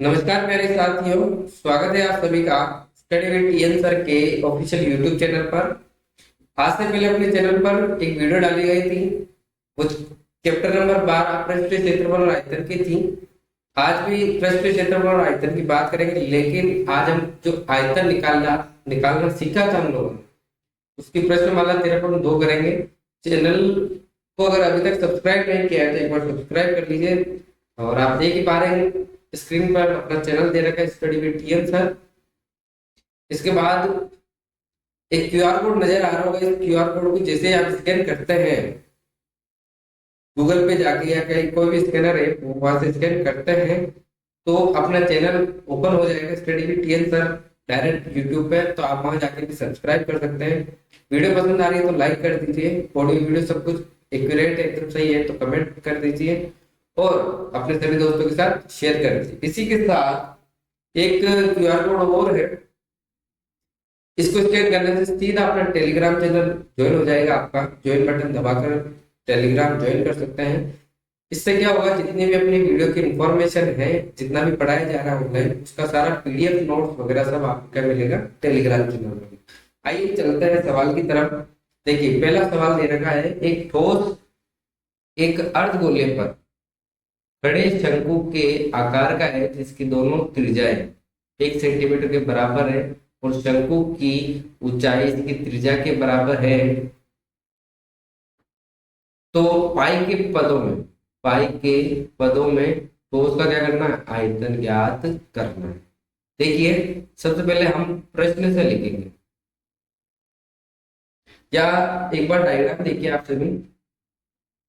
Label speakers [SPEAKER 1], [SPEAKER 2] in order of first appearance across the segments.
[SPEAKER 1] नमस्कार प्यारे साथियों। स्वागत है आप सभी का स्टडी विद टीएन सर के ऑफिशियल यूट्यूब चैनल पर। आज से पहले अपने चैनल पर एक वीडियो डाली गई थी, वो चैप्टर नंबर 12 पृष्ठीय क्षेत्रफल और आयतन की थी। आज भी पृष्ठीय क्षेत्रफल और आयतन की बात करेंगे, लेकिन आज हम जो आयतन निकालना सीखा था हम लोगों ने, उसकी प्रश्नमाला 13.2 करेंगे। चैनल को अगर अभी तक सब्सक्राइब नहीं किया है तो एक बार सब्सक्राइब कर लीजिए। और आप देख ही पा रहे हैं स्क्रीन पर अपना चैनल दे रखा है स्टडी विद टीएन सर। इसके बाद एक क्यूआर कोड नजर आ रहा होगा। इस क्यूआर कोड को जैसे आप स्कैन करते हैं, गूगल पे जाके या कहीं कोई भी स्कैनर है वो वहां से स्कैन करते हैं, तो अपना चैनल ओपन हो जाएगा study with TN sir direct YouTube पे। तो आप वहां जाके भी सब्सक्राइब कर सकते हैं। वीडियो पसंद आ रही है तो लाइक कर दीजिए। ऑडियो वीडियो सब कुछ एक्यूरेट है, एकदम सही है तो कमेंट कर दीजिए और अपने सभी दोस्तों के साथ शेयर कर दीजिए। इसी के साथ एक क्यूआर कोड और है, इसको स्कैन करने से सीधा अपना टेलीग्राम चैनल ज्वाइन हो जाएगा। आपका ज्वाइन बटन दबाकर टेलीग्राम ज्वाइन कर सकते हैं। इससे क्या होगा, जितनी भी अपनी वीडियो की इंफॉर्मेशन है, जितना भी पढ़ाया जा रहा है ऑनलाइन, उसका सारा पीडीएफ नोट्स वगैरह सब आपको क्या मिलेगा टेलीग्राम चैनल में। आइए चलते हैं सवाल की तरफ। देखिए पहला सवाल दे रखा है, एक ठोस एक अर्धगोले पर खड़े शंकु के आकार का है जिसकी दोनों त्रिज्याएं 1 सेंटीमीटर के बराबर है और शंकु की ऊंचाई इसकी त्रिज्या के बराबर है। तो पाई के पदों में तो उसका क्या करना है, आयतन ज्ञात करना है। देखिए सबसे पहले हम प्रश्न से लिखेंगे, या एक बार डायग्राम देखिए आप सभी।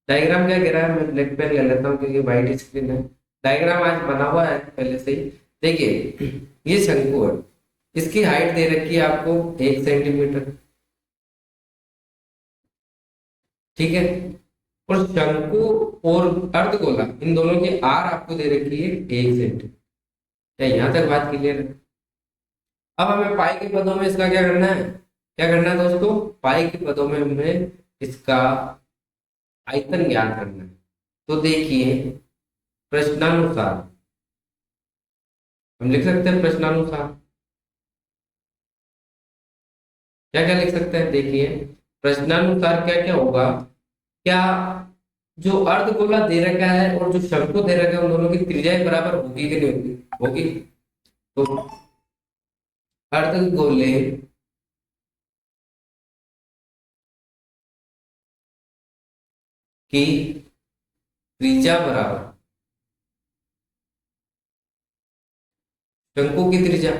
[SPEAKER 1] डायग्राम क्या कह रहा है, मैं ब्लैक पेन ले लेता हूँ क्योंकि व्हाइट स्क्रीन है। डायग्राम आज बना हुआ है पहले से ही। देखिए ये शंकु है, इसकी हाइट दे रखी है आपको 1 सेंटीमीटर, ठीक है। और शंकु और अर्धगोला इन दोनों की आर आपको दे रखी है 1 सेंटीमीटर। क्या यहाँ तक बात क्लियर है? अब हमें पाई के पदों में इसका क्या करना है, क्या करना है दोस्तों, पाई के पदों में हमें इसका आयतन ज्ञात करना है। तो देखिए प्रश्नानुसार हम लिख सकते हैं, प्रश्नानुसार क्या क्या लिख सकते हैं। देखिए प्रश्नानुसार क्या क्या होगा, क्या जो अर्धगोला दे रखा है और जो शंकु दे रखा है उन दोनों की त्रिज्याएं बराबर होगी कि नहीं होगी, होगी। तो अर्धगोले की त्रिज्या बराबर शंकु की त्रिज्या,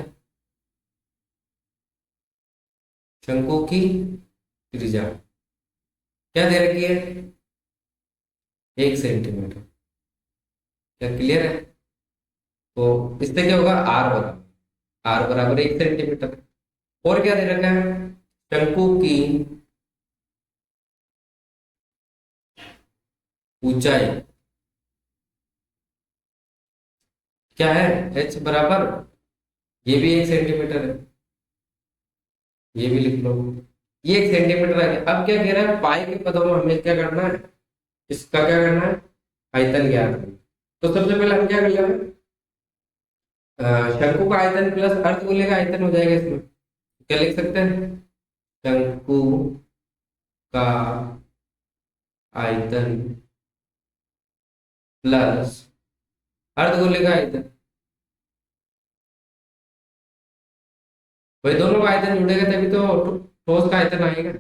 [SPEAKER 1] शंकु की त्रिज्या क्या दे रखी है, 1 सेंटीमीटर। क्या क्लियर है? तो इससे क्या होगा, आर बराबर 1 सेंटीमीटर। और क्या दे रखा है, शंकु की ऊंचाई क्या है, एच बराबर, ये भी 1 सेंटीमीटर है, ये भी लिख लो, ये 1 सेंटीमीटर है। अब क्या कह रहा है, पाई के पदों में हमें क्या करना है, इसका क्या करना है, आयतन ज्ञात करना है। तो सबसे पहले हम क्या कर लेंगे, शंकु का आयतन प्लस अर्धगोले का आयतन हो जाएगा इसमें। क्या लिख सकते हैं, शंकु का आयतन प्लस अर्धगोले का आयतन, भाई दोनों का आयतन जुड़ेगा तभी तो ठोस का आयतन आएगा।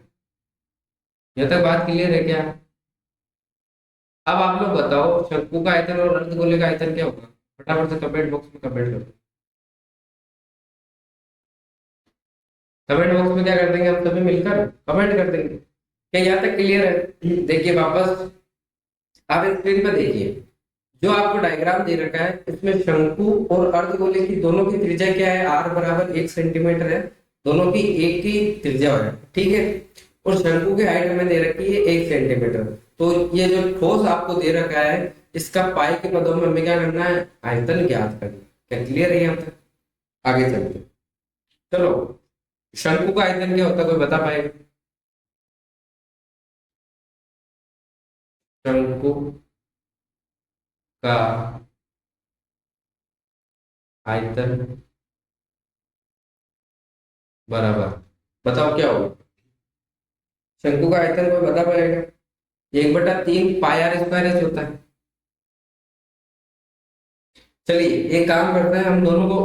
[SPEAKER 1] यह तक बात क्लियर है क्या? अब आप लोग बताओ शंकु का आयतन और अर्धगोले का आयतन क्या होगा, फटाफट से कमेंट बॉक्स में कमेंट कर दो। कमेंट बॉक्स में क्या कर देंगे, हम सभी मिलकर कमेंट कर देंगे। क्या यहाँ तक क्लियर है? देखिए वापस आप स्क्रीन पर देखिए, जो आपको डायग्राम दे रखा है इसमें शंकु और अर्धगोले की दोनों की त्रिज्या क्या है, आर बराबर 1 सेंटीमीटर है। दोनों की एक ही त्रिज्या है, ठीक है। और शंकु की हाइट हमें दे रखी है 1 सेंटीमीटर। तो ये जो ठोस आपको दे रखा है, इसका पाई के पदों में हमें क्या करना है, आयतन ज्ञात करना है। क्या क्लियर है यहाँ तक? आगे चलते हैं। चलो शंकु का आयतन क्या होता है, कोई बता पाएगा? शंकु का आयतन बराबर, बताओ क्या होगा? शंकु का आयतन कोई बता पाएगा? 1/3 पाई आर स्क्वायर एच होता है। चलिए एक काम करते हैं, हम दोनों को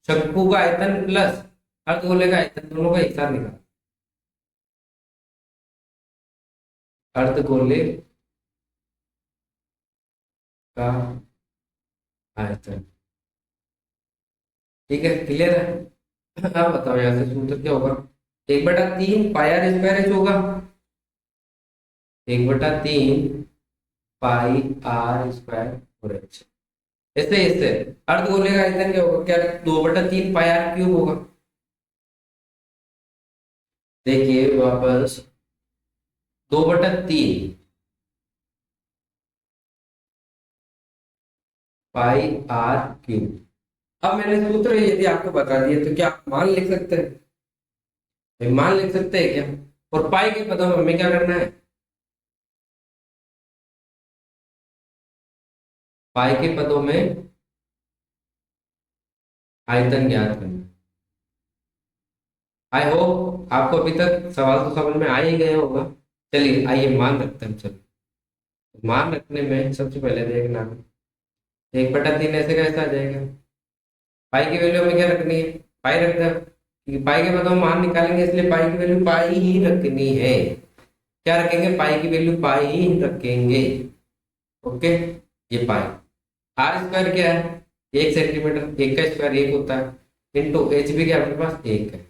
[SPEAKER 1] शंकु का आयतन प्लस अर्धगोले का आयतन दोनों का एक साथ निकाल। अर्धगोले का आयतन, ठीक है, क्लियर है? अब बताओ यहाँ से सूत्र क्या होगा? 1/3 पाई आर स्क्वायर एच होगा। 1/3 पाई आर स्क्वायर और एच। ऐसे ऐसे अर्धगोले का आयतन क्या होगा? क्या 2/3 पाई आर क्यूब होगा? देखिए वापस, 2/3 पाई आर क्यूब। अब मैंने सूत्र यदि आपको बता दिया तो क्या आप मान लिख सकते हैं? ये मान लिख सकते हैं क्या? और पाई के पदों में हमें क्या करना है? पाई के पदों में आयतन ज्ञात करना। आई होप आपको अभी तक सवाल तो समझ में आ ही गया होगा। चलिए आइए मान रखते हैं। चलिए मान रखने में सबसे पहले देखना, 1/3 ऐसे कैसे आ जाएगा? पाई की वैल्यू हमें क्या रखनी है? पाई रखना है, क्योंकि पाई के बाद हम मान निकालेंगे, इसलिए पाई की वैल्यू पाई ही रखनी है। क्या रखेंगे? पाई की वैल्यू पाई ही रखेंगे। ओके, ये पाई। आर स्क्वायर क्या है? 1 सेंटीमीटर, एक का स्क्वायर 1 होता है, इंटू एच भी क्या अपने पास 1 है।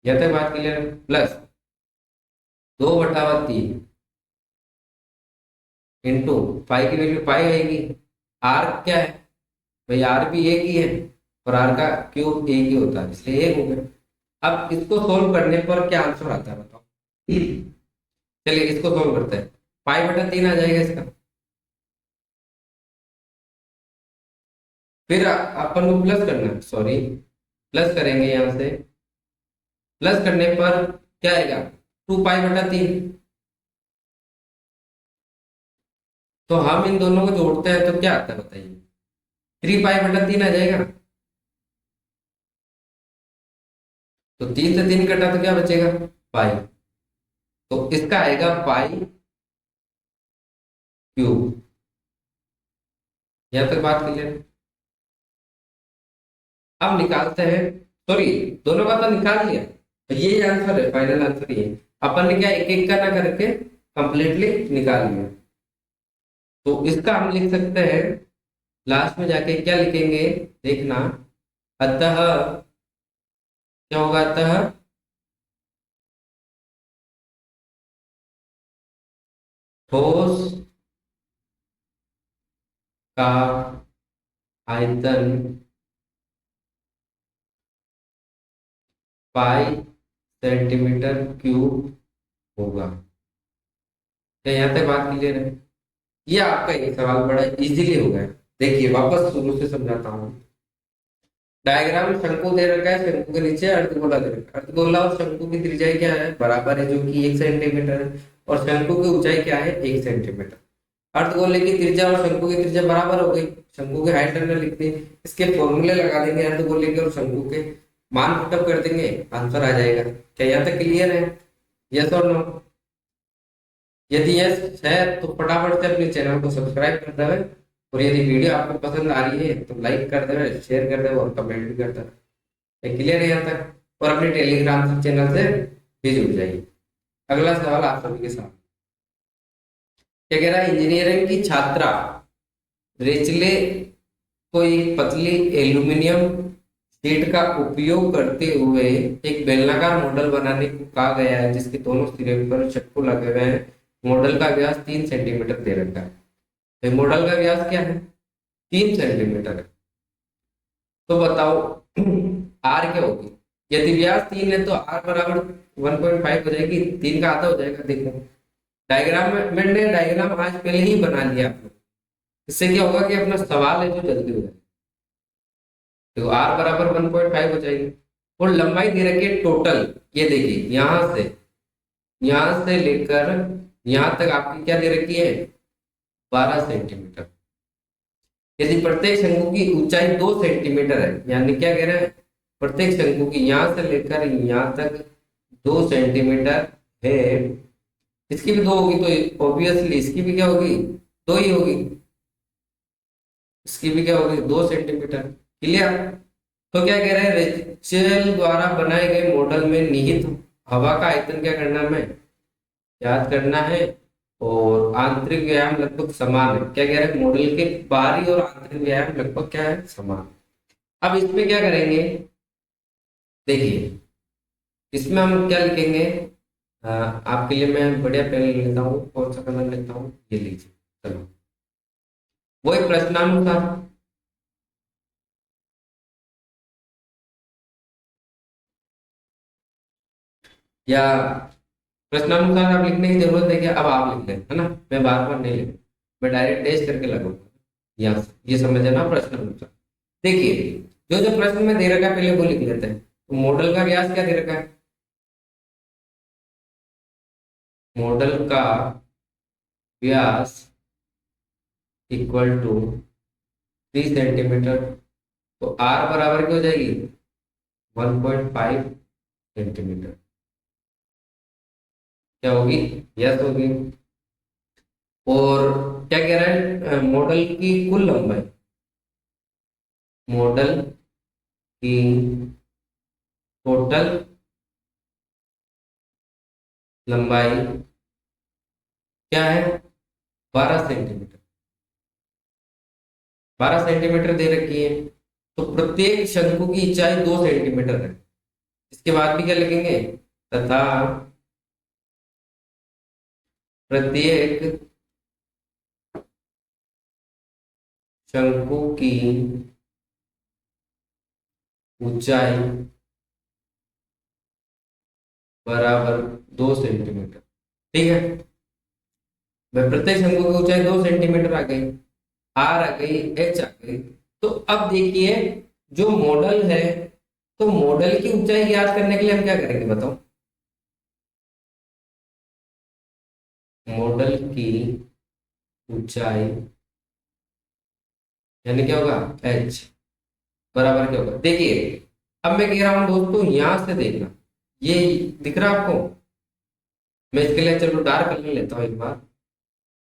[SPEAKER 1] यह तक बात क्लियर है? प्लस 2/3 इंटू पाई की वैल्यू पाई आएगी। आर क्या है भाई? आर भी एक ही है, और आर का क्यूब एक ही होता है, इसलिए एक हो गया। अब इसको सोल्व करने पर क्या आंसर आता है बताओ? चलिए इसको सोल्व करते हैं। पाई/3 आ जाएगा इसका। फिर अपन को प्लस करना है, सॉरी, प्लस करेंगे यहां से। प्लस करने पर क्या आएगा? 2 पाई/3। तो हम इन दोनों को जोड़ते हैं तो क्या आता है बताइए? 3 पाई/3 आ जाएगा। तो 3 से 3 कटा तो क्या बचेगा? पाई। तो इसका आएगा पाई क्यूब। यहां तक बात क्लियर है? अब निकालते हैं, सॉरी, दोनों का तो निकाल लिया, तो ये आंसर है, फाइनल आंसर ये। अपन ने क्या एक एक का ना करके कंप्लीटली निकाल लिया। तो इसका हम लिख सकते हैं, लास्ट में जाके क्या लिखेंगे देखना। अतः क्या होगा? अतः ठोस का आयतन पाई सेंटीमीटर क्यूब होगा। क्या यहाँ तक बात क्लियर है? ये आपका एक सवाल बड़ा इजीली हो गया। देखिए वापस शुरू से समझाता हूँ। डायग्राम शंकु दे रखा है, शंकु के नीचे अर्धगोला दे रखा है। अर्धगोला और शंकु की त्रिज्या क्या है? बराबर है, जो कि 1 सेंटीमीटर है। और शंकु की ऊंचाई क्या है? 1 सेंटीमीटर। अर्धगोले की त्रिज्या और शंकु की त्रिज्या बराबर हो गई। शंकु के हाइट हमने लिख दी, इसके फॉर्मूले लगा देंगे अर्धगोले के और शंकु के, मान पुटअप कर देंगे, आंसर आ जाएगा। क्या यहाँ तक क्लियर है? यस और नो? यदि यस है तो फटाफट से अपने चैनल को सब्सक्राइब कर देवे, और यदि वीडियो आपको पसंद आ रही है तो लाइक कर देवे, शेयर कर देवे और कमेंट भी कर देवे। क्लियर है यहाँ तक? और अपने टेलीग्राम चैनल से भी जुड़ जाइए। अगला सवाल आप सभी के साथ, क्या कह रहा है? इंजीनियरिंग की छात्रा रेचले को एक पतली एल्यूमिनियम शीट का उपयोग करते हुए एक बेलनाकार मॉडल बनाने को कहा गया है, जिसके दोनों सिरे पर चक्कू लगे हुए हैं। मॉडल का व्यास 3 सेंटीमीटर दे रखा है। तो मॉडल का व्यास क्या है? 3 सेंटीमीटर है। तो बताओ आर क्या होगी? यदि व्यास 3 है तो आर बराबर 1.5 हो जाएगी, 3 का आधा हो जाएगा। देखो डायग्राम में मैंने डायग्राम आज पहले ही बना लिया आप लोग। इससे क्या होगा कि अपना सवाल है जो जल्दी हो जाएगा। तो आर बराबर 1.5 हो जाएगी। और लंबाई दे रखी है टोटल, ये देखिए यहां से लेकर यहां तक आपकी क्या दे रखी है? 12 सेंटीमीटर। यदि प्रत्येक शंकु की ऊंचाई 2 सेंटीमीटर है, यानी क्या कह रहे हैं, प्रत्येक शंकु की यहां से लेकर यहां तक 2 सेंटीमीटर है, इसकी भी दो होगी तो ऑब्वियसली इसकी भी क्या होगी, दो ही होगी, इसकी भी क्या होगी 2 सेंटीमीटर। क्लियर। तो क्या कह रहे हैं, रेचेल द्वारा बनाए गए मॉडल में निहित हवा का आयतन क्या करना है, हमें याद करना है, और आंतरिक व्यायाम लगभग समान है। क्या कह रहे हैं, मॉडल के बाहरी और आंतरिक व्यायाम लगभग क्या है, समान। अब इसमें क्या करेंगे, देखिए इसमें हम क्या लिखेंगे, आपके लिए मैं बढ़िया पेन ले लेता हूँ, कौन सा कलर लेता हूँ, ये लीजिए। चलो वो एक प्रश्नानुसार, या प्रश्नानुसार आप लिखने की जरूरत है क्या, अब आप लिख लें, है ना, मैं बार बार नहीं लिख, मैं डायरेक्ट डैश करके लगूंगा, या ये समझ ना प्रश्नानुसार। देखिए जो जो प्रश्न में दे रखा है पहले वो लिख लेते हैं। तो मॉडल का व्यास क्या दे रखा है, मॉडल का व्यास इक्वल टू 3 सेंटीमीटर, तो आर बराबर क्या हो जाएगी, 1.5 सेंटीमीटर, क्या होगी, यस होगी। और क्या कह रहा है, मॉडल की कुल लंबाई, मॉडल की टोटल लंबाई क्या है, 12 सेंटीमीटर, 12 सेंटीमीटर दे रखी है। तो प्रत्येक शंकु की ऊंचाई 2 सेंटीमीटर है, इसके बाद भी क्या लिखेंगे, तथा प्रत्येक शंकु की ऊंचाई बराबर 2 सेंटीमीटर। ठीक है, मैं प्रत्येक शंकु की ऊंचाई 2 सेंटीमीटर आ गई, आर आ गई, एच आ गई। तो अब देखिए जो मॉडल है, तो मॉडल की ऊंचाई ज्ञात करने के लिए हम क्या करेंगे बताओ, मॉडल की ऊंचाई यानी क्या होगा, एच बराबर क्या होगा, देखिए अब मैं कह रहा हूं दोस्तों, यहां से देखना, ये दिख रहा है आपको, मैं इसके लिए चलो डार्क कलर लेता हूँ एक बार,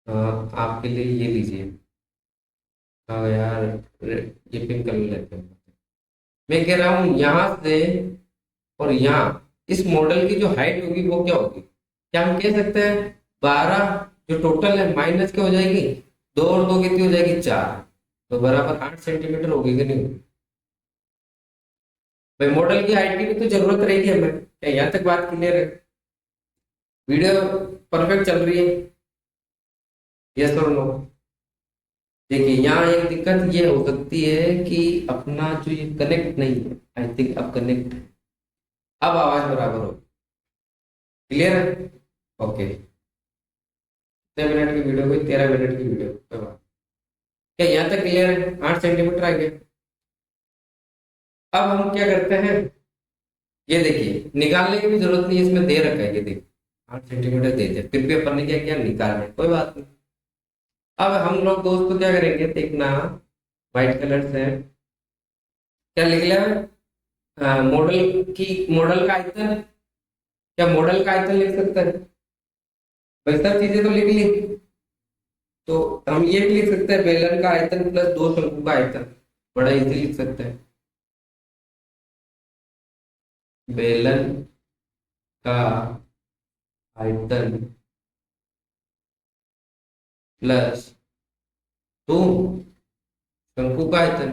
[SPEAKER 1] आपके लिए ये लीजिए, हाँ यार, ये पिंक कलर लेते हैं। मैं कह रहा हूँ यहाँ से और यहाँ, इस मॉडल की जो हाइट होगी वो क्या होगी, क्या हम कह सकते हैं 12, जो टोटल है माइनस क्या हो जाएगी, 2 और 2 कितनी हो जाएगी, 4, तो बराबर 8 सेंटीमीटर होगी कि नहीं। भाई मॉडल की हाइट की भी तो जरूरत रहेगी हमें, क्या यहाँ तक बात क्लियर है, वीडियो परफेक्ट चल रही है, यस और नो। देखिए यहाँ एक दिक्कत ये हो सकती है कि अपना जो ये कनेक्ट नहीं है, आई थिंक अब कनेक्ट, अब आवाज बराबर हो, क्लियर है, ओके। 6 मिनट की वीडियो कोई 13 मिनट की वीडियो, कोई बात, क्या यहाँ तक क्लियर है, 8 सेंटीमीटर आ गया। अब हम क्या करते हैं, ये देखिए निकालने की भी जरूरत नहीं है, इसमें दे रखा है, ये देखिए 8 सेंटीमीटर दे दिया, फिर भी अपन ने क्या किया, निकालना है, कोई बात नहीं। अब हम लोग दोस्तों क्या करेंगे, देखना व्हाइट कलर से क्या लिख लिया, मॉडल का आयतन, क्या मॉडल का आयतन लिख सकते हैं, भाई सब चीजें तो लिख ली, तो हम ये भी लिख सकते हैं बेलन का आयतन प्लस 2 शंकु का आयतन, बड़ा इजी लिख सकते हैं, बेलन का आयतन प्लस 2 शंकु का आयतन।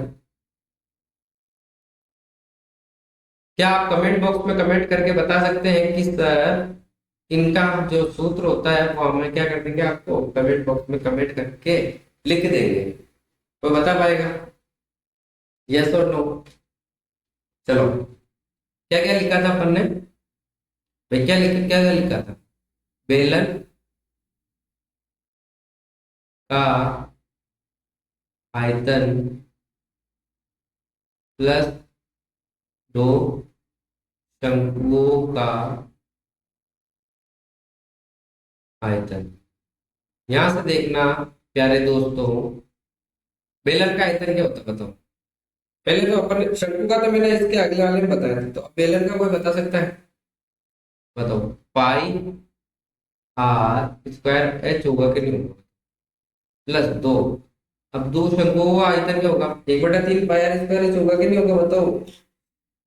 [SPEAKER 1] क्या आप कमेंट बॉक्स में कमेंट करके बता सकते हैं कि सर इनका जो सूत्र होता है वो हमें क्या कर देंगे, आपको कमेंट बॉक्स में कमेंट करके लिख देंगे, तो बता पाएगा, यस और नो। चलो क्या क्या लिखा था अपन ने, भाई क्या क्या लिखा था, बेलन का आयतन प्लस 2 शंकुओं का आयतन। यहां से देखना प्यारे दोस्तों, बेलन का आयतन क्या होता है बताओ। पहले तो अपन शंकु का तो मैंने इसके अगले वाले में बताया था, तो अब बेलन का कोई बता सकता है? बताओ। पाई आर स्क्वायर एच होगा कि नहीं होगा, प्लस दो। अब दो शंकुओं का आयतन क्या होगा, 1/3 पाई आर स्क्वायर एच होगा कि नहीं होगा बताओ।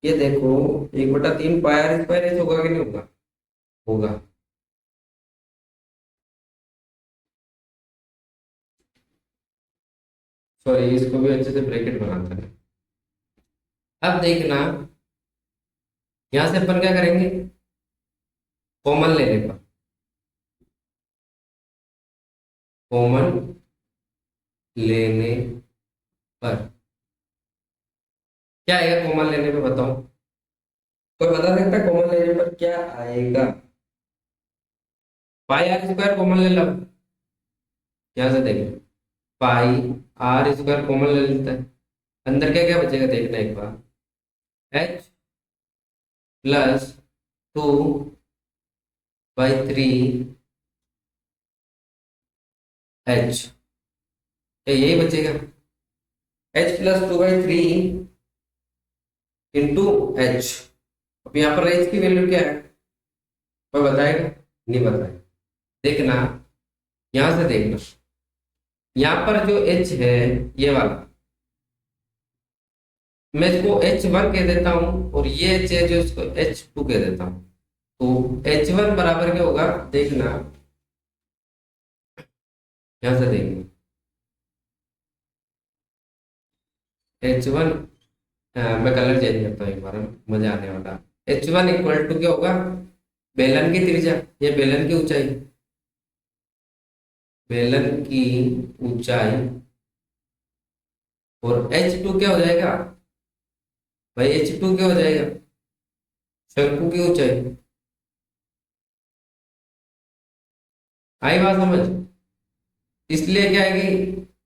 [SPEAKER 1] ये देखो, 1/3 पाई आर स्क्वायर एच होगा कि नहीं होगा, होगा। सॉरी, इसको भी अच्छे से ब्रैकेट बनाता है। अब देखना, यहां से अपन क्या करेंगे, कॉमन लेने पर, कॉमन लेने पर क्या आएगा, कॉमन लेने पे बताओ, कोई बता सकता है कॉमन लेने पर क्या आएगा? पाई आर स्क्वायर कॉमन ले लो, यहां से देखो, पाई आर स्क्वायर कॉमन ले लेता है, अंदर क्या क्या बचेगा देखना एक बार, एच प्लस 2/3 एच, यही बचेगा, एच प्लस 2/3 इंटू एच। अब यहाँ पर एच की वैल्यू क्या है, कोई बताएगा? नहीं बताएगा। देखना, यहां से देखना, यहाँ पर जो एच है, ये वाला, मैं इसको H1 कह देता हूँ, और ये एच है जो इसको H2 कह देता हूँ। तो H1 बराबर क्या होगा देखना, यहां से देखेंगे, H1, मैं कलर चेंज करता हूँ एक बार, मजा आने वाला। H1 इक्वल टू क्या होगा, बेलन की त्रिज्या, ये बेलन की ऊंचाई, बेलन की ऊंचाई, और H2 क्या हो जाएगा भाई, H2 क्या हो जाएगा, शंकु की ऊंचाई। आई बात समझ? इसलिए क्या है कि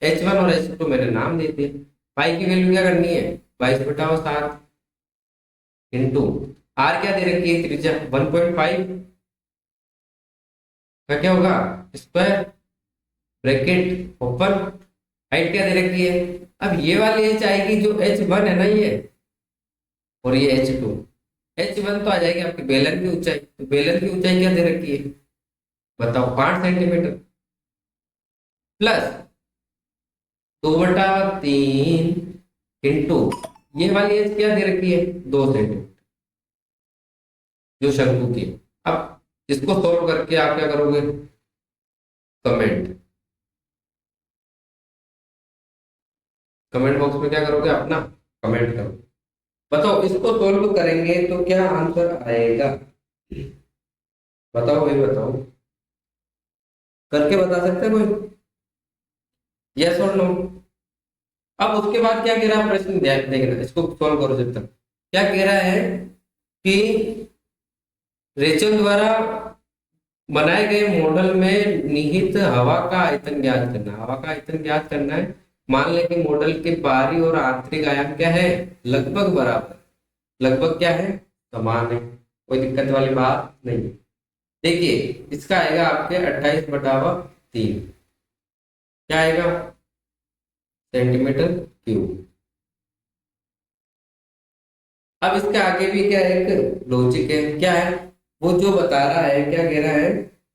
[SPEAKER 1] H1 और H2 मैंने नाम दे दिए। पाई की वैल्यू क्या करनी है, 22/7 इंटू आर क्या दे रखी है त्रिज्या 1.5 का क्या होगा, स्क्वायर ब्रैकेट ओपन, हाइट क्या दे रखी है। अब ये वाली एच आएगी जो H1 है ना ये, और ये H2। H1 तो आ जाएगी आपकी बेलन की ऊंचाई, तो बेलन की ऊंचाई क्या दे रखी है बताओ, 5 सेंटीमीटर, प्लस 2/3 इंटू ये वाली एच क्या दे रखी है, 2 सेंटीमीटर, जो शंकु की है। अब इसको सोल्व करके आप क्या करोगे, कमेंट, कमेंट बॉक्स में क्या करोगे अपना, कमेंट करो। बताओ, इसको सोल्व करेंगे तो क्या आंसर आएगा, बताओ भाई बताओ, करके बता सकते हैं कोई, यस और नो। अब उसके बाद क्या कह रहा है प्रश्न, देखना, इसको सॉल्व करो जब तक। क्या कह रहा है कि रेचल द्वारा बनाए गए मॉडल में निहित हवा का आयतन ज्ञात करना, हवा का आयतन ज्ञात करना है। मान लें कि मॉडल के बाहरी और आंतरिक आयाम क्या है, लगभग बराबर, लगभग क्या है, समान है, कोई दिक्कत वाली बात नहीं है। देखिए, इसका आएगा आपके 28/3, क्या आएगा, सेंटीमीटर क्यूब। अब इसके आगे भी क्या है, एक लॉजिक है, क्या है, वो जो बता रहा है, क्या कह रहा है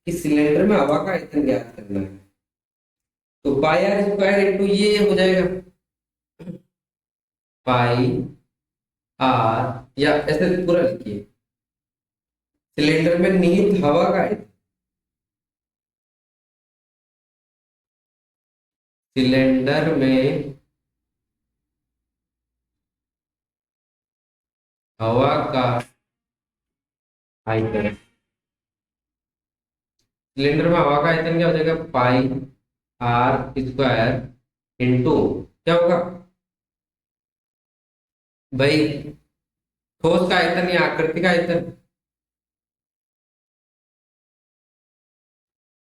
[SPEAKER 1] कि सिलेंडर में हवा का आयतन ज्ञात करना है, तो पाई आर स्क्वायर इंटू ये हो जाएगा, पाई आर, या ऐसे पूरा लिखिए, सिलेंडर में निहित हवा का आयतन, सिलेंडर में हवा का आयतन, सिलेंडर में हवा का आयतन क्या हो जाएगा, पाई आर स्क्वायर इंटू क्या होगा भाई, ठोस का आयतन या आकृति का आयतन,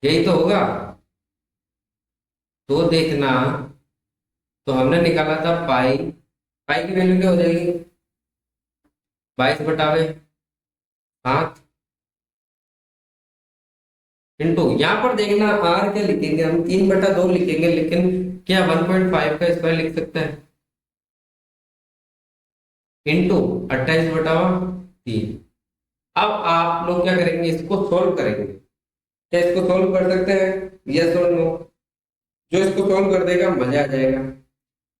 [SPEAKER 1] यही तो होगा। तो देखना, तो हमने निकाला था पाई, पाई की वैल्यू क्या हो जाएगी, 22/7, इंटू, यहाँ पर देखना आर क्या लिखेंगे हम, 3/2 लिखेंगे, लेकिन क्या 1.5 का स्क्वायर लिख सकते हैं, इंटू 28/3। अब आप लोग क्या करेंगे, इसको सोल्व करेंगे। क्या इसको सोल्व कर सकते हैं, यस और नो? जो इसको सोल्व कर देगा मजा आ जाएगा।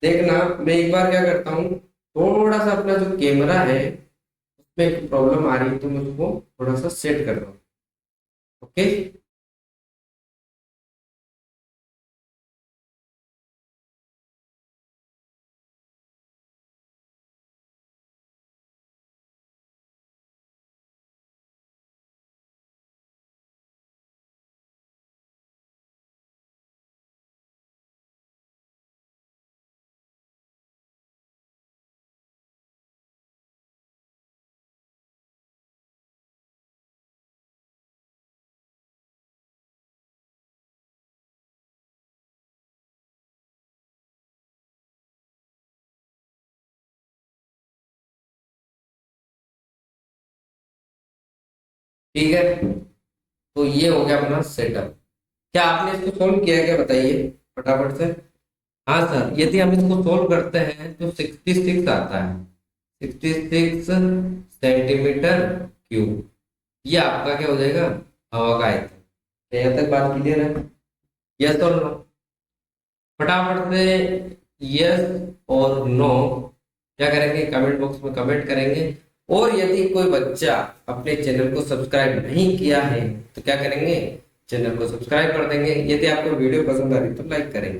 [SPEAKER 1] देखना मैं एक बार क्या करता हूँ, थोड़ा सा अपना जो कैमरा है उसमें एक प्रॉब्लम आ रही है, तो मैं उसको थोड़ा सा सेट कर रहा हूँ। ओके, ठीक है, तो ये हो गया अपना सेटअप। क्या आपने इसको सोल्व किया है क्या, बताइए फटाफट से। हाँ सर, यदि हम इसको सोल्व करते हैं तो 66 आता है, 66 सेंटीमीटर क्यूब। ये आपका क्या हो जाएगा, हवा का आयतन। यहाँ तक बात क्लियर है, यस और नो? फटाफट से यस और नो क्या करेंगे, कमेंट बॉक्स में कमेंट करेंगे। और यदि कोई बच्चा अपने चैनल को सब्सक्राइब नहीं किया है तो क्या करेंगे, चैनल को सब्सक्राइब कर देंगे। यदि आपको वीडियो पसंद आ रही तो लाइक करेंगे।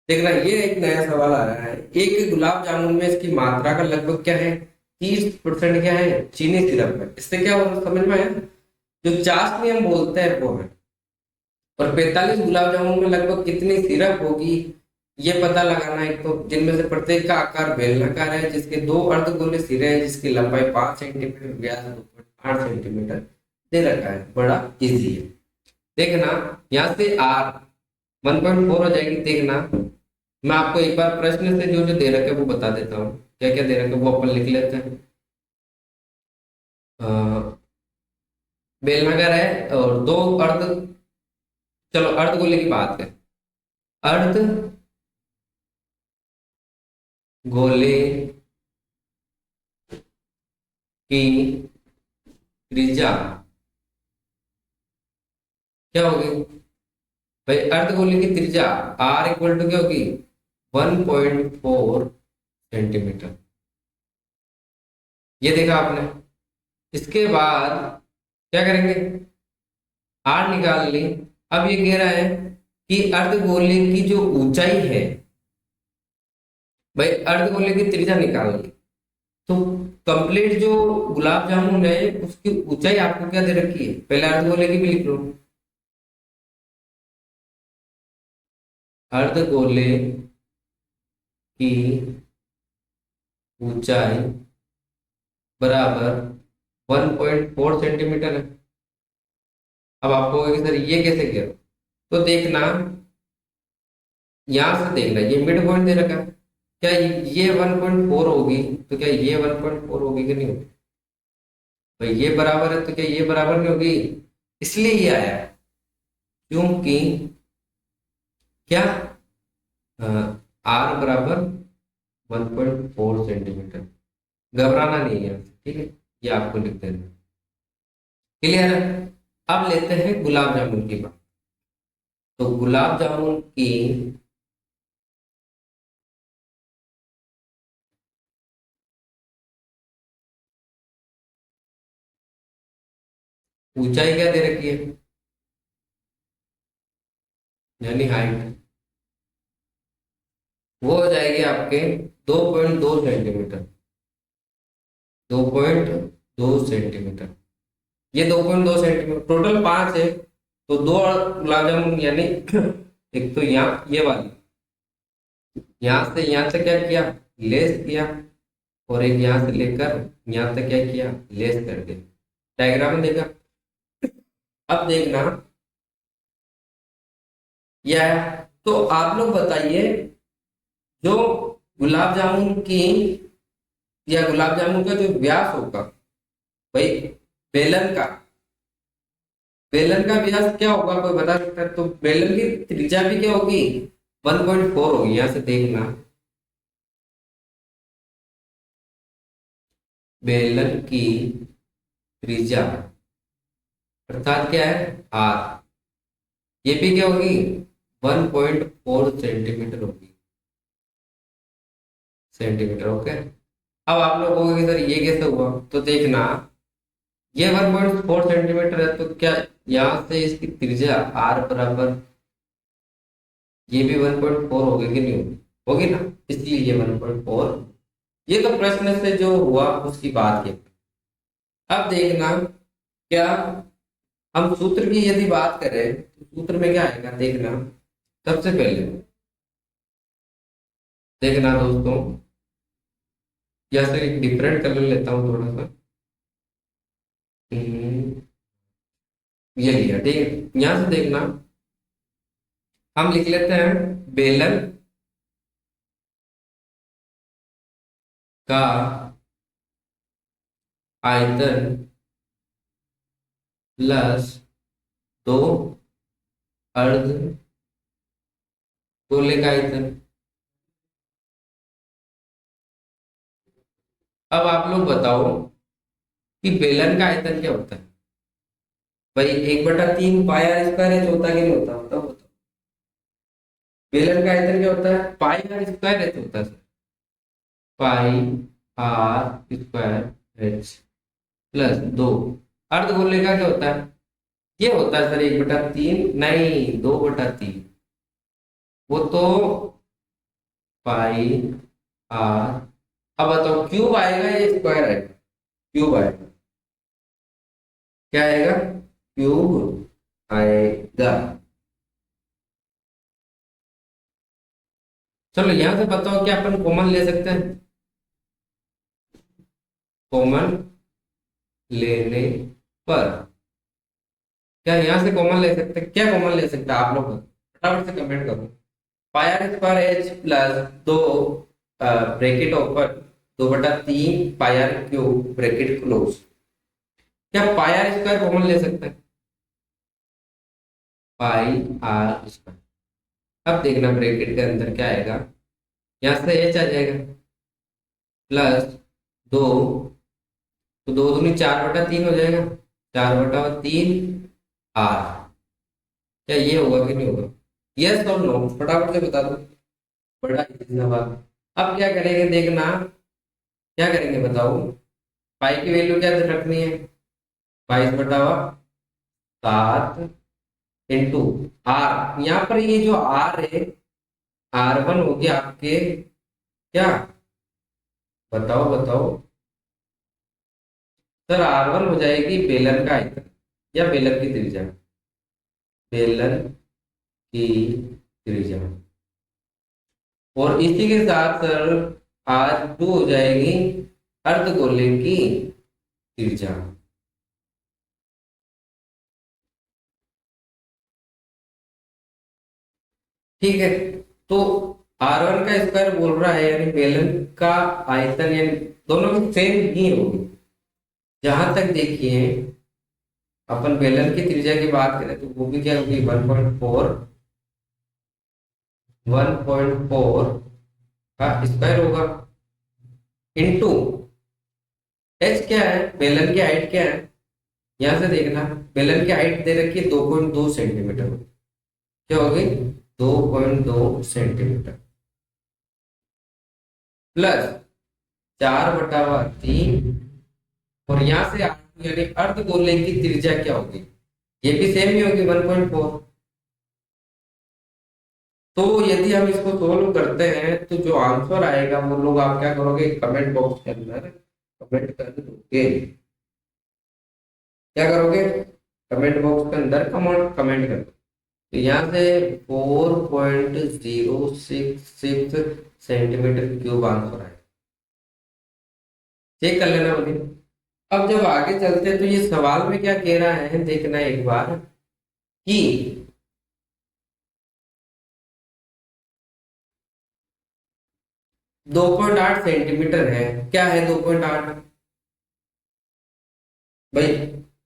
[SPEAKER 1] देखना, ये एक नया सवाल आ रहा है, एक गुलाब जामुन में इसकी मात्रा का लगभग क्या है, 30% क्या है, चीनी सिरप है। इससे क्या हो समझ में आया, जो चाशनी हम बोलते हैं वो है। और 45 गुलाब जामुन में लगभग कितनी सिरप होगी, ये पता लगाना है। तो जिनमें से प्रत्येक का आकार बेलनाकार है, जिसके दो अर्धगोले सिरे हैं, जिसकी लंबाई 5 सेंटीमीटर, व्यास 2.8 सेंटीमीटर दे रखा है, बड़ा इजी है। देखना, यहाँ से आर 1.4 हो जाएगी। देखना, मैं आपको एक बार प्रश्न से जो जो दे रखे वो बता देता हूँ, क्या क्या दे रखे वो अपन लिख लेते हैं। बेलनाकार है और दो अर्ध, चलो अर्धगोले की बात करें, अर्ध गोले की त्रिज्या क्या होगी भाई, अर्धगोले की त्रिज्या आर इक्वल टू क्या होगी, 1.4 सेंटीमीटर। ये देखा आपने। इसके बाद क्या करेंगे, आर निकाल ली। अब ये कह रहा है कि अर्धगोले की जो ऊंचाई है, भाई अर्धगोले की त्रिज्या निकाल ली, तो कंप्लीट जो गुलाब जामुन है उसकी ऊंचाई आपको क्या दे रखी है, पहले अर्धगोले की भी लिख लो। अर्धगोले की ऊंचाई बराबर 1.4 सेंटीमीटर है। अब आपको कहोगे सर ये कैसे किया, तो देखना, यहां से देखना, ये मिड पॉइंट दे रखा है, क्या ये 1.4 होगी, तो क्या ये 1.4 होगी कि नहीं होगी, भाई ये बराबर है तो क्या ये बराबर नहीं होगी, इसलिए ये आया है। क्योंकि क्या आर बराबर 1.4 सेंटीमीटर, घबराना नहीं है, ठीक है, ये आपको लिख देना। क्लियर है? अब लेते हैं गुलाब जामुन की बात। तो गुलाब जामुन की ऊंचाई क्या दे रखी है, यानी हाइट, वो हो जाएगी आपके 2.2 सेंटीमीटर, 2.2 सेंटीमीटर। ये 2.2 सेंटीमीटर, टोटल 5 है, तो दो गुलाब जामुन यानी एक तो यहाँ ये वाली, यहाँ से यहाँ तक क्या किया, लेस किया, और एक यहाँ से लेकर यहाँ तक क्या किया, लेस कर दिया। डायग्राम में देखा। अब देखना, यह आया। तो आप लोग बताइए, जो गुलाब जामुन की या गुलाब जामुन का जो व्यास होगा भाई बेलन का, बेलन का व्यास क्या होगा, कोई बता सकता है? तो बेलन की त्रिज्या भी क्या होगी, 1.4 होगी। यहां से देखना, बेलन की त्रिज्या अर्थात क्या है, आर, ये भी क्या होगी, 1.4 सेंटीमीटर होगी, सेंटीमीटर। ओके, अब आप लोग कहोगे सर ये कैसे हुआ, तो देखना, ये 1.4 सेंटीमीटर है, तो क्या यहां से इसकी त्रिज्या आर बराबर, ये भी 1.4 होगी कि नहीं होगी, होगी ना, इसलिए ये 1.4। ये तो प्रश्न से जो हुआ उसकी बात है। अब देखना, क्या हम सूत्र की यदि बात करें तो सूत्र में क्या आएगा, देखना, सबसे पहले देखना दोस्तों, या फिर एक डिफरेंट कलर लेता हूँ थोड़ा सा। हम्म, ये लिया, ठीक है। यहां से देखना, हम लिख लेते हैं बेलन का आयतन प्लस दो अर्ध गोले का आयतन। अब आप लोग बताओ कि बेलन का आयतन क्या होता है। भाई 1/3 पाई आर स्क्वायर एच होता है कि नहीं होता, बताओ बताओ। बेलन का आयतन क्या होता है, पाई आर स्क्वायर एच होता है sir, pi R square H plus दो। अर्धगोले का क्या होता है, ये होता है सर 1/3, नहीं 2/3, वो तो पाई आर। अब बताओ क्यूब आएगा या स्क्वायर आएगा, क्यूब आएगा, क्या आएगा, क्यूब आएगा। चलो यहां से बताओ क्या अपन कॉमन ले सकते हैं, कॉमन लेने पर क्या यहां से कॉमन ले सकते हैं, क्या कॉमन ले सकते हैं आप लोग, फटाफट से कमेंट करो। Pi R square H plus दो, bracket open, 2/3 pi R cube bracket close, क्या पाई आर स्क्वायर कॉमन ले सकते हैं, पाई आर स्क्वायर। अब देखना ब्रैकेट के अंदर क्या आएगा, यहां से एच आ जाएगा प्लस दो, तो दो दूनी 4/3 हो जाएगा, 4/3 आर। क्या ये होगा कि नहीं होगा, यस और नो, फटाफट से बता दो, बड़ा इजी सवाल। अब क्या करेंगे देखना, क्या करेंगे बताओ, पाई की वैल्यू क्या रखनी है, 22/7 इंटू आर। यहाँ पर ये जो आर है, R1 हो गया आपके, क्या, बताओ बताओ सर, R1 हो जाएगी बेलन का आयतन या बेलन की त्रिज्या, बेलन की त्रिज्या, और इसी के साथ सर R2 हो जाएगी अर्धगोले की त्रिज्या। ठीक है, तो R1 का स्क्वायर बोल रहा है, यानी बेलन का आयतन, यानी दोनों की सेम ही होगी। जहां तक देखिए अपन बेलन की त्रिज्या की बात करें तो वो भी क्या होगी, 1.4 का स्क्वायर होगा इंटू एच क्या है, बेलन की हाइट क्या है, यहां से देखना, बेलन की हाइट दे रखी है 2.2 सेंटीमीटर, क्या होगी 2.2 सेंटीमीटर प्लस 4/3, और यहां से यानी अर्धगोले की त्रिज्या क्या होगी, ये भी सेम ही होगी 1.4। तो यदि हम इसको सोल्व करते हैं तो जो आंसर आएगा वो लोग आप क्या करोगे, कमेंट बॉक्स के अंदर कमेंट कर दोगे, क्या करोगे, कमेंट बॉक्स के अंदर कमेंट कर दो। तो यहाँ से 4.066 सेंटीमीटर क्यूब आंसर आएगा, चेक कर लेना मुझे। अब जब आगे चलते हैं तो ये सवाल में क्या कह रहा है देखना एक बार, कि 2.8 सेंटीमीटर है, क्या है 2.8, भाई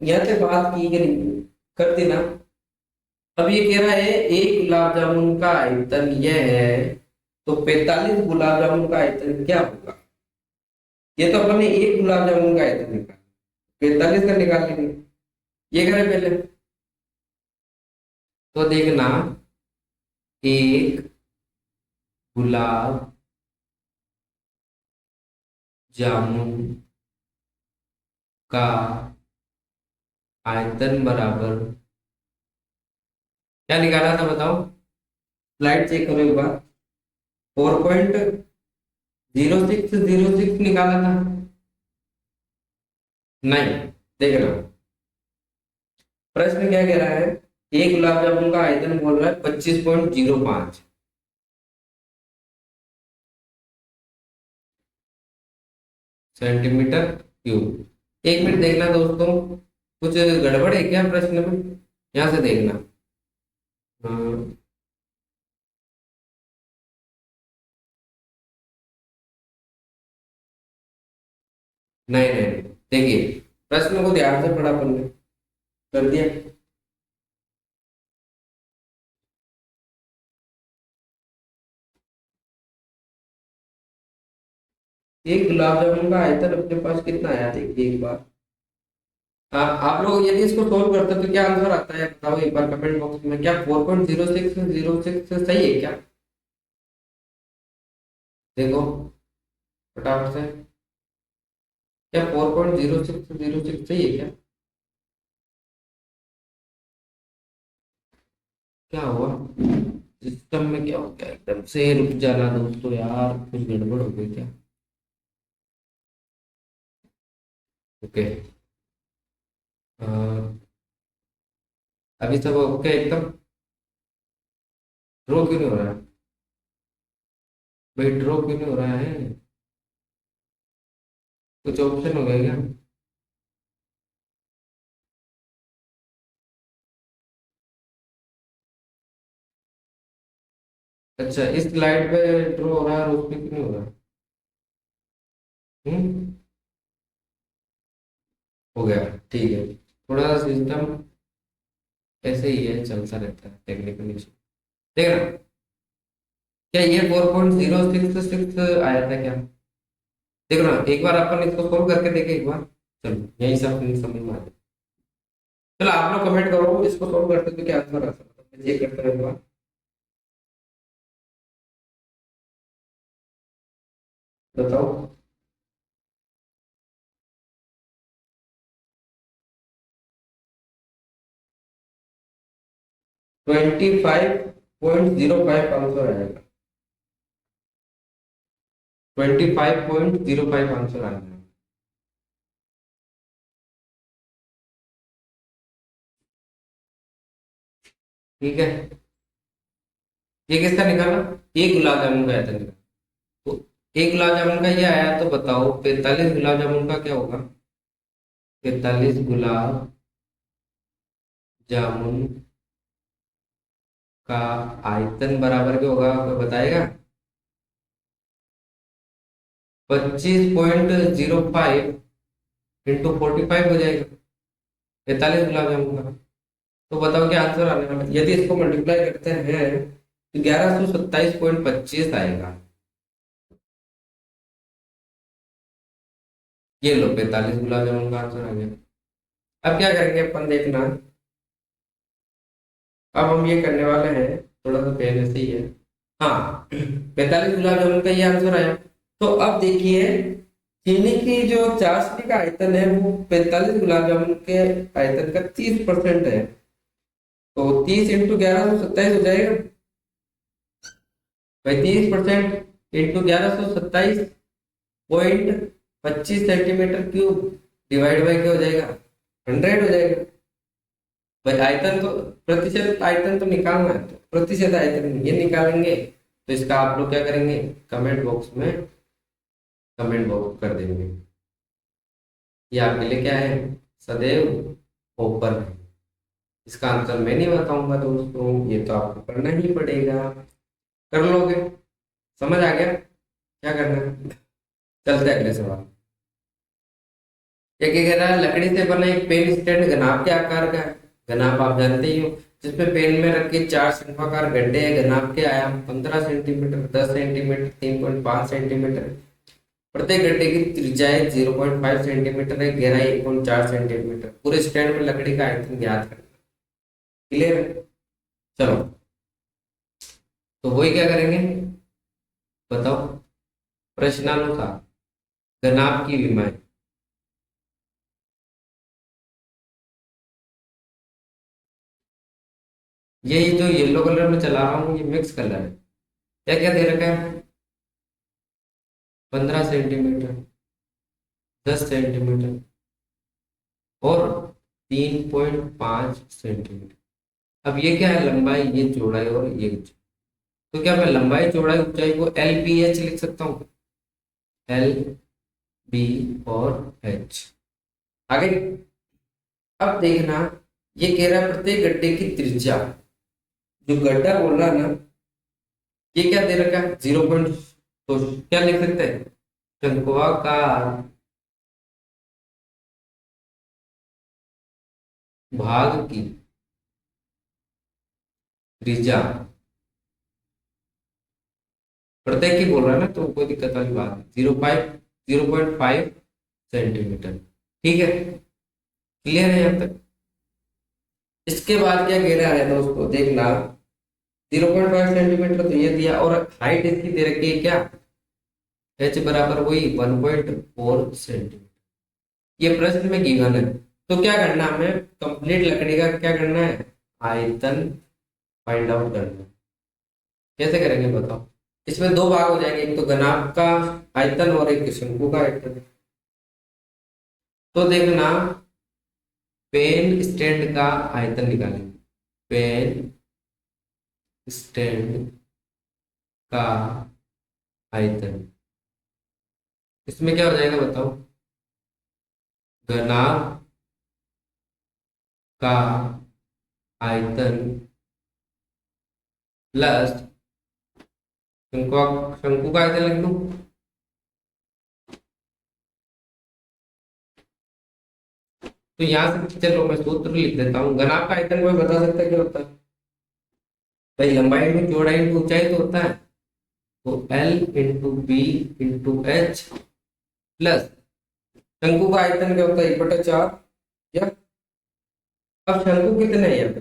[SPEAKER 1] यहाँ से बात की कि नहीं, कर दी ना। अब ये कह रहा है एक गुलाब जामुन का आयतन यह है, तो 45 गुलाब जामुन का आयतन क्या होगा। ये तो अपन ने एक गुलाब जामुन का आयतन निकाला, 45 का निकाल लेंगे। ये करें पहले, तो देखना एक गुलाब जामुन का आयतन बराबर क्या निकाला था बताओ, स्लाइड चेक करो एक बार। 4.0606 निकाला था। नहीं, देख रहा हूं प्रश्न क्या कह रहा है, एक गुलाब जामुन का आयतन बोल रहा है 25.05 सेंटीमीटर क्यूब। एक मिनट देखना दोस्तों, कुछ गड़बड़ है क्या प्रश्न में, यहां से देखना। हाँ, नहीं नहीं नहीं। देखिए प्रश्न को ध्यान से पढ़ा अपन ने, कर दिया। एक गुलाब जामुन का आयतन अपने पास कितना आया देखिए एक बार। आप लोग यदि इसको सोल्व करते हो तो क्या आंसर आता है बताओ एक बार कमेंट बॉक्स में। क्या 4.0606 सही है क्या, देखो फटाफट से। क्या 4.0606 सही है क्या, क्या हुआ सिस्टम में, क्या हो गया एकदम से रुक जाना दोस्तों, यार कुछ गड़बड़ हो गई क्या। ओके, अभी सब ओके एकदम। ड्रॉ क्यों नहीं हो रहा है भाई, ड्रॉ क्यों नहीं हो रहा है, कुछ ऑप्शन हो गया क्या। अच्छा इस स्लाइड पे ड्रॉ हो रहा है और उस पे क्यों नहीं हो रहा। हम्म, हो गया, ठीक है। थोड़ा सा सिस्टम ऐसे ही है, चलता रहता है टेक्निकल इशू। देखना क्या ये 4.066 आया था क्या, देखो ना एक बार अपन इसको सोल्व करके देखें एक बार। चलो यही सब समझ में आ जाए। चलो आप लोग कमेंट करो इसको सोल्व करते तो क्या आंसर आ सकता है, चेक करते हैं एक बार। बताओ। 25.05 आंसर आएगा, 25.05 आंसर आएगा। ठीक है, ये किसका निकाला, एक गुलाब जामुन का आया था निकाला। तो एक गुलाब जामुन का ये आया, तो बताओ 45 गुलाब जामुन का क्या होगा। 45 गुलाब जामुन का आयतन बराबर क्या होगा, कोई बताएगा। 25.05 इंटू 45 हो जाएगा 45 गुलाब जामुन का। तो बताओ क्या आंसर आने वाला है? यदि इसको मल्टीप्लाई करते हैं तो 1127.25 आएगा। ये लो 45 गुलाब जामुन का आंसर आ गया। अब क्या करेंगे अपन देखना, अब हम ये करने वाले हैं, थोड़ा सा पहले से ही है। हाँ 45 गुलाब जामुन का ये आंसर आया। तो अब देखिए चीनी की जो चाशनी का आयतन है वो 45 गुलाब जामुन के आयतन का 30% है। तो 30 इंटू 1127 हो जाएगा भाई, 30% into 1127.25 centimetre cube divide by क्या हो जाएगा, 100 हो जाएगा। भाई आयतन तो, प्रतिशत आयतन तो निकालना है, तो प्रतिशत आयतन ये निकालेंगे। तो इसका आप लोग क्या करेंगे, कमेंट बॉक्स में कमेंट बॉक्स कर देंगे। ये आपके लिए क्या है, सदैव ओपन है। इसका आंसर मैं नहीं बताऊंगा दोस्तों, ये तो आपको करना ही पड़ेगा। कर लोगे, समझ आ गया क्या करना है। चलते हैं अगले सवाल। ये क्या कह रहा है, लकड़ी से बना एक पेन स्टैंड घनाभ के आकार का है। घनाभ आप जानते ही हो, जिसमें पेन में रख के चार शंक्वाकार गड्ढे हैं। घनाभ के आयाम 15 सेंटीमीटर, 10 सेंटीमीटर, 3.5 सेंटीमीटर। प्रत्येक गड्ढे की त्रिज्याएं 0.5 सेंटीमीटर है, गहराई 1.4 सेंटीमीटर। पूरे स्टैंड में लकड़ी का आयतन ज्ञात करना। क्लियर है? चलो, तो वही क्या करेंगे बताओ। प्रश्नानुसार घनाभ की विमाएं, ये जो येलो कलर में चला रहा हूँ ये मिक्स कलर है। क्या क्या दे रखा है? 15 सेंटीमीटर, 10 सेंटीमीटर और 3.5 सेंटीमीटर। अब ये क्या है? लंबाई, ये चौड़ाई और ये ऊंचाई। तो क्या मैं लंबाई चौड़ाई ऊंचाई को एल बी एच लिख सकता हूँ? एल बी और एच। आगे अब देखना, ये कह रहा है प्रत्येक गड्ढे की त्रिज्या। जो गड्ढा बोल रहा है ना, ये क्या दे रखा है? 0. तो क्या लिख सकते हैं? शंक्वाकार भाग की त्रिज्या, प्रत्येक की बोल रहा है ना तो कोई दिक्कत वाली बात नहीं। 0.5 सेंटीमीटर। ठीक है, क्लियर है यहाँ तक? इसके बाद क्या कह रहा है दोस्तों, देखना 0.5 सेंटीमीटर तो ये दिया, और हाइट इसकी दे रखी है क्या? एच बराबर वही 1.4 सेंटीमीटर। ये प्रश्न में गिवन है। तो क्या करना है हमें? कंप्लीट लकड़ी का क्या करना है? आयतन फाइंड आउट करना है। कैसे करेंगे बताओ? इसमें दो भाग हो जाएंगे, एक तो घनाभ का आयतन और एक शंकु का आयतन। तो देखना, पेन स्टैंड का आयतन निकालेंगे। पेन स्टैंड का आयतन, इसमें क्या हो जाएगा बताओ? घनाभ का आयतन प्लस शंकु का आयतन लिख दूं। तो यहां से चलो मैं सूत्र लिख देता हूँ। घनाभ का आयतन कोई बता सकता है क्या होता है? भाई लंबाई इंटू चौड़ाई इंटू ऊंचाई तो होता है। तो L into B into H plus शंकु का आयतन क्या होता है? 1/4। या अब शंकु कितने हैं यहाँ पे?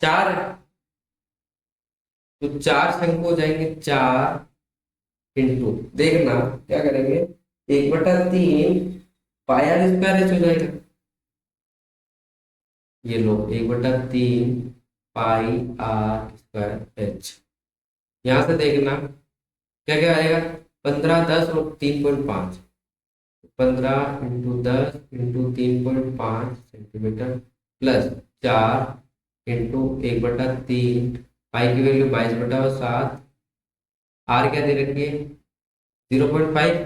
[SPEAKER 1] 4 है, तो 4 शंकु हो जाएंगे। 4 इंटू, देखना क्या करेंगे, 1/3 पाई आर स्क्वायर एच हो जाएगा। ये लो 1/3 पाई आर स्क्वायर एच। यहां से देखना क्या क्या आएगा? 15, 10 और 3.5। 15 × 10 × 3.5 सेंटीमीटर प्लस 4 × 1/3, पाई की वैल्यू 22/7। आर क्या दे रखी है? 0.5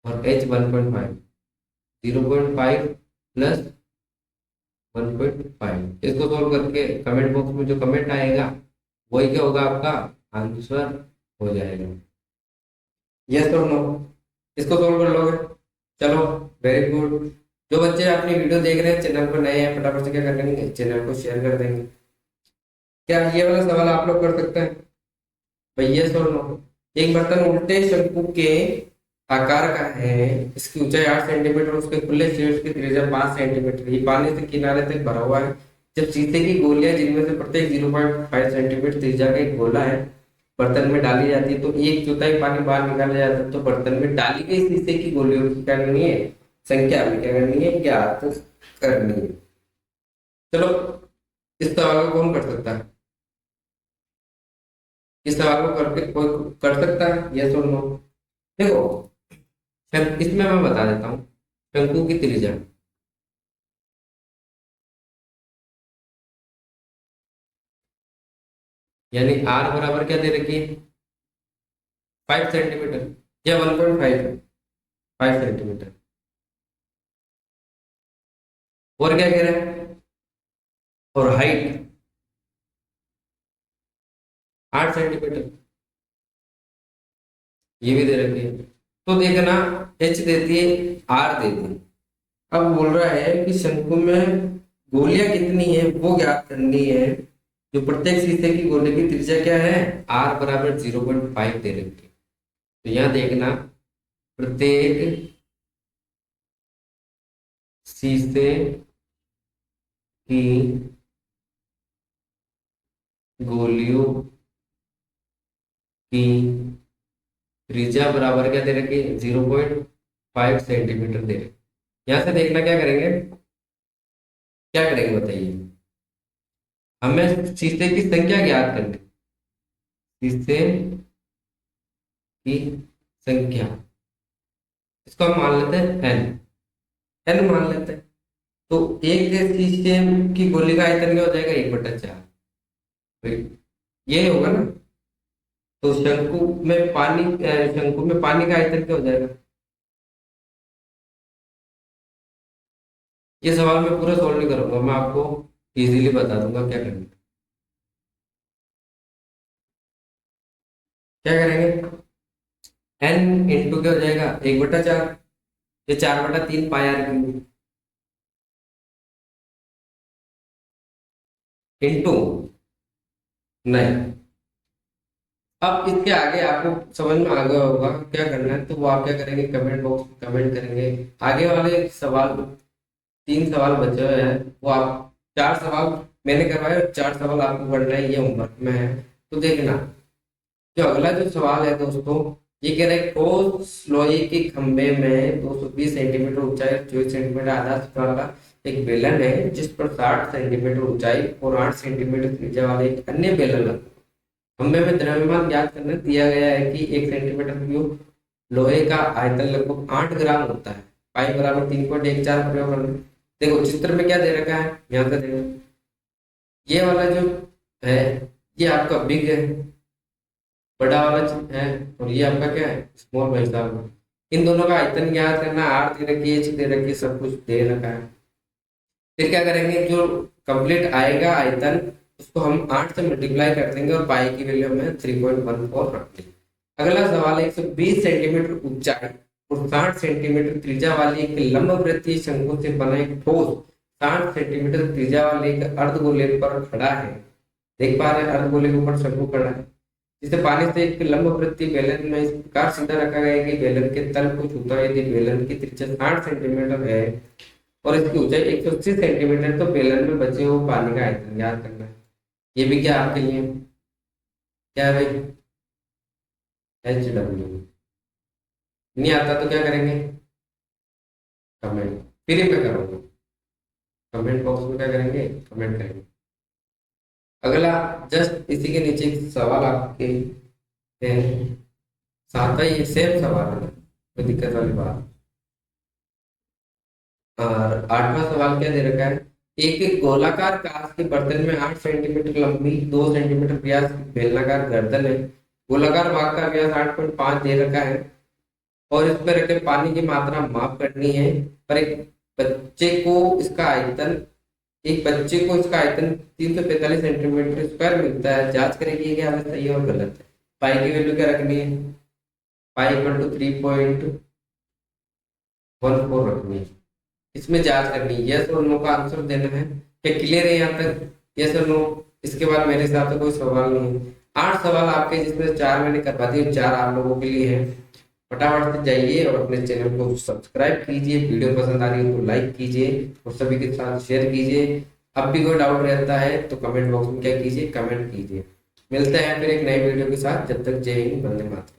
[SPEAKER 1] और एच 1.5। 0.5 प्लस 1.5, इसको सोल्व करके कमेंट बॉक्स में जो कमेंट आएगा वही क्या होगा? आपका आंसर हो जाएगा। यस और नो? इसको सोल्व कर लोगे? चलो, वेरी गुड। जो बच्चे अपनी वीडियो देख रहे हैं, चैनल पर नए हैं, फटाफट से क्या कर लेंगे? चैनल को शेयर कर देंगे। क्या ये वाला सवाल आप लोग कर सकते हैं भाई? यस और नो? एक बर्तन उल्टे शंकु के आकार का है, इसकी ऊंचाई 8 सेंटीमीटर, उसके खुले शीर्ष की त्रिज्या 5 सेंटीमीटर। ये पानी से किनारे तक भरा हुआ है। जब शीशे की गोलियां, जिनमें से प्रत्येक 0.5 सेंटीमीटर त्रिज्या का एक गोला है, बर्तन में डाली जाती है, तो 1/4 पानी बाहर निकाला जाता है। तो बर्तन में डाली गई शीशे की गोलियों की क्या करनी है? संख्या में क्या करनी है? ज्ञात करनी है। चलो, इस सवाल को कौन कर सकता है? इस सवाल को करके कोई कर सकता है? यस और नो? देखो, इसमें मैं बता देता हूँ शंकु की त्रिज्या, यानी आर बराबर क्या दे रखी है? 5 सेंटीमीटर या 1.5, 5 सेंटीमीटर। और क्या कह रहे हैं? और हाइट 8 सेंटीमीटर, ये भी दे रखी है। तो देखना, एच देती है, आर देती है। अब बोल रहा है कि शंकु में गोलियां कितनी है वो ज्ञात करनी है। जो प्रत्येक शीशे की गोले की त्रिज्या क्या है, आर बराबर 0.5 दे रखी है। तो यहाँ देखना, प्रत्येक शीशे की गोलियों की त्रिज्या बराबर क्या दे रखी है, 0.5 सेंटीमीटर दे रखी। यहाँ से देखना क्या करेंगे, क्या करेंगे बताइए, हमें शीशे की संख्या ज्ञात करनी। शीशे की संख्या, इसको हम मान लेते हैं एन, एन मान लेते हैं। तो एक शीशे की गोली का आयतन क्या हो जाएगा, 1/4। तो ये होगा ना। तो शंकु में पानी का आयतन क्या हो जाएगा। ये सवाल मैं पूरा सॉल्व नहीं करूंगा, मैं आपको इजीली बता दूंगा क्या करना है। क्या करेंगे, एन इंटू क्या हो जाएगा, 1/4। ये 4/3 पाई आर क्यूब इंटू, नहीं, अब इसके आगे आपको समझ में आ गया होगा क्या करना है। तो वो आप क्या करेंगे, कमेंट बॉक्स में कमेंट करेंगे। आगे वाले सवाल, 3 सवाल बचे हुए हैं, वो आप 4 सवाल मैंने करवाए और 4 सवाल आपको करना है, ये होमवर्क में है। तो देखना, जो अगला जो सवाल है दोस्तों, ये कह रहे हैं ठोस लोहे के खंभे में 220 सेंटीमीटर ऊंचाई और 24 सेंटीमीटर आधार वाला एक बेलन है, जिस पर 60 सेंटीमीटर ऊंचाई और 8 सेंटीमीटर त्रिज्या वाला एक अन्य बेलन लगा। खंभे में द्रव्यमान ज्ञात करने दिया गया है कि 1 सेंटीमीटर क्यूब लोहे का आयतन लगभग 8 ग्राम होता है। पाई बराबर 3.14 प्रयोग करना। देखो चित्र में क्या दे रखा है, यहाँ पे देखो, ये वाला जो है ये आपका बिग है, बड़ा वाला है, और ये आपका क्या है, स्मॉल भाई साहब। इन दोनों का आयतन ज्ञात करना, आर दे रखी है, एच दे रखी है, सब कुछ दे रखा है। फिर क्या करेंगे, जो कंप्लीट आएगा आयतन उसको हम 8 से मल्टीप्लाई कर देंगे और पाई की वैल्यू में 3.14 रख देंगे। अगला सवाल है 120 सेंटीमीटर ऊंचाई और 60 सेंटीमीटर त्रिज्या वाली एक लंबवृत्तीय शंकु से बना एक ठोस 60 सेंटीमीटर त्रिज्या वाले एक अर्धगोले पर खड़ा है। देख पा रहे हैं, अर्धगोले के ऊपर शंकु खड़ा है, जिसे पानी से एक लंबवृत्तीय बेलन में इस प्रकार सीधा रखा गया है कि बेलन के तल को छूता है। यदि बेलन की त्रिज्या 60 सेंटीमीटर है और इसकी ऊंचाई 180 सेंटीमीटर, तो बेलन में बचे हुए पानी का आयतन ज्ञात करना है। ये भी क्या आपके लिए, क्या है भाई, HW। नहीं आता तो क्या करेंगे, कमेंट, फिर मैं करूंगा, कमेंट बॉक्स में क्या करेंगे, कमेंट करेंगे। अगला जस्ट इसी के नीचे एक सवाल आपके है, साथ ही सेम सवाल है, कोई दिक्कत वाली बात। और 8वां सवाल क्या दे रखा है, एक गोलाकार कांच के बर्तन में 8 सेंटीमीटर लंबी 2 सेंटीमीटर व्यास की बेलनाकार गर्दन है। गोलाकार भाग का व्यास 8.5 दे रखा है और इस पर रखे पानी की मात्रा माप करनी है। पर बच्चे को इसका आयतन एक बच्चे को इसका आयतन 345 सेंटीमीटर स्क्वायर मिलता है। जांच करेगी क्या सही और गलत है। पाई की वैल्यू क्या रखनी है, पाई इक्वल टू 3.14 रखनी है। इसमें जांच करनी है, यस और नो का आंसर देना है। क्या क्लियर है यहाँ तक, यस और नो। इसके बाद मेरे हिसाब से कोई सवाल नहीं है। 8 सवाल आपके, जिसमें 4 मैंने करवा दिए, 4 आप लोगों के लिए है। फटाफट से जाइए और अपने चैनल को सब्सक्राइब कीजिए। वीडियो पसंद आ रही है तो लाइक कीजिए और सभी के साथ शेयर कीजिए। अब भी कोई डाउट रहता है तो कमेंट बॉक्स में क्या कीजिए, कमेंट कीजिए। मिलते हैं फिर एक नई वीडियो के साथ, जब तक जय हिंद, वंदे मातरम।